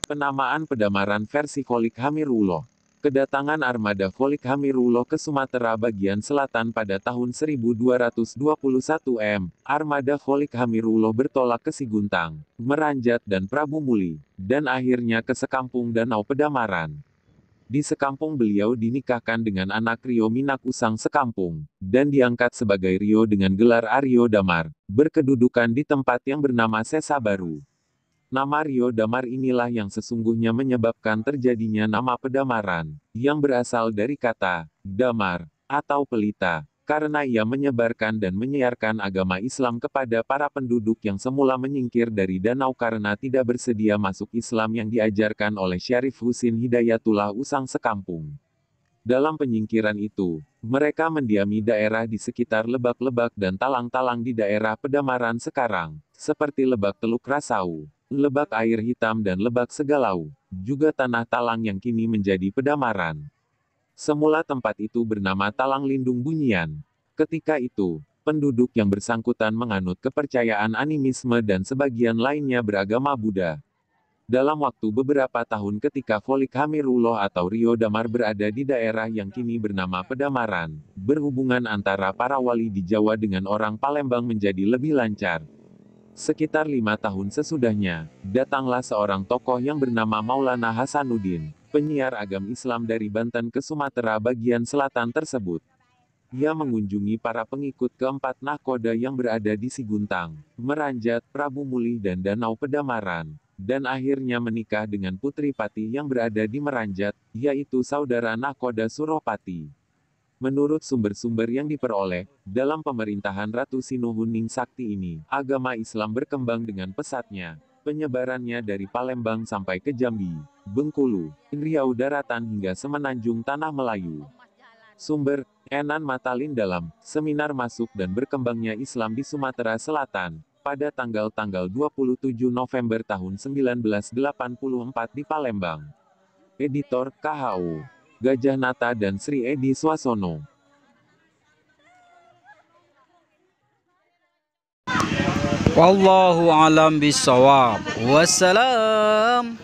Penamaan Pedamaran versi Kholik Hamirulo. Kedatangan armada Kholik Hamirulo ke Sumatera bagian selatan pada tahun 1221 armada Kholik Hamirulo bertolak ke Siguntang, Meranjat dan Prabu Muli, dan akhirnya ke Sekampung Danau Pedamaran. Di Sekampung beliau dinikahkan dengan anak Rio Minak Usang Sekampung, dan diangkat sebagai Rio dengan gelar Aryo Damar, berkedudukan di tempat yang bernama Sesa Baru. Nama Rio Damar inilah yang sesungguhnya menyebabkan terjadinya nama Pedamaran, yang berasal dari kata damar atau pelita, karena ia menyebarkan dan menyiarkan agama Islam kepada para penduduk yang semula menyingkir dari danau karena tidak bersedia masuk Islam yang diajarkan oleh Syarif Husin Hidayatullah Usang Sekampung. Dalam penyingkiran itu, mereka mendiami daerah di sekitar lebak-lebak dan talang-talang di daerah Pedamaran sekarang, seperti Lebak Teluk Rasau, Lebak Air Hitam dan Lebak Segalau, juga tanah talang yang kini menjadi Pedamaran. Semula tempat itu bernama Talang Lindung Bunyian. Ketika itu, penduduk yang bersangkutan menganut kepercayaan animisme dan sebagian lainnya beragama Buddha. Dalam waktu beberapa tahun ketika Kholik Hamirulo atau Rio Damar berada di daerah yang kini bernama Pedamaran, berhubungan antara para wali di Jawa dengan orang Palembang menjadi lebih lancar. Sekitar 5 tahun sesudahnya, datanglah seorang tokoh yang bernama Maulana Hasanuddin, penyiar agama Islam dari Banten ke Sumatera bagian selatan tersebut. Ia mengunjungi para pengikut keempat nahkoda yang berada di Siguntang, Meranjat, Prabu Muli dan Danau Pedamaran, dan akhirnya menikah dengan Putri Patih yang berada di Meranjat, yaitu saudara nahkoda Suropati. Menurut sumber-sumber yang diperoleh, dalam pemerintahan Ratu Sinuhuning Sakti ini, agama Islam berkembang dengan pesatnya. Penyebarannya dari Palembang sampai ke Jambi, Bengkulu, Riau Daratan hingga Semenanjung Tanah Melayu. Sumber, Enan Matalin dalam Seminar Masuk dan Berkembangnya Islam di Sumatera Selatan, pada tanggal-tanggal 27 November tahun 1984 di Palembang. Editor, KHU. Gajah Nata dan Sri Edi Swasono. Wallahu alam bisawab. Wassalam.